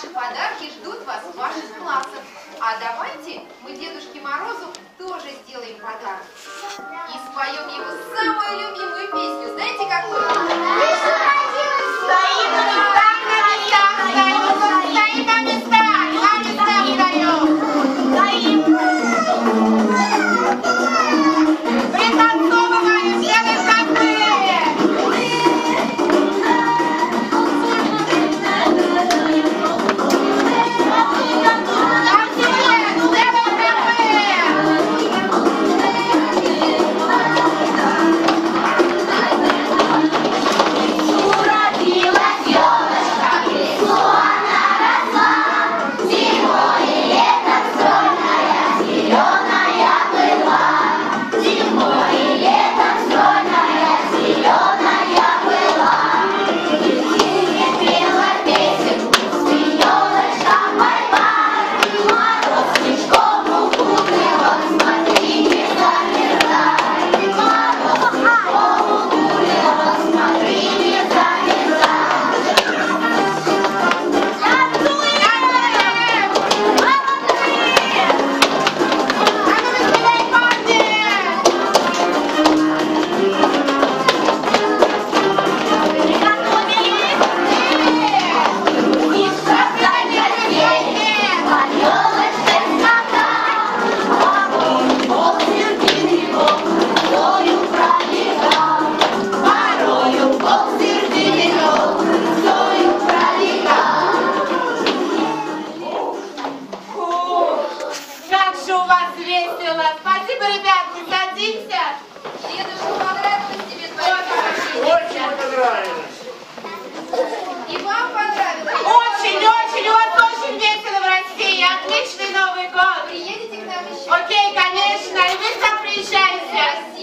Наши подарки ждут вас в ваших классах. А давайте мы Дедушке Морозу тоже сделаем подарок. И споем ему самую любимую песню. Знаете, какую? Стоим на местах, стоим на местах, стоим. Пританцовываем все выходные. Спасибо, ребятки, садимся. Дедушка, понравилось тебе твоя подарки? Очень понравилось. И вам понравилось? Очень, очень, у вас очень весело в России. Отличный Новый год. Приедете к нам еще? Окей, конечно, и вы сам приезжайте.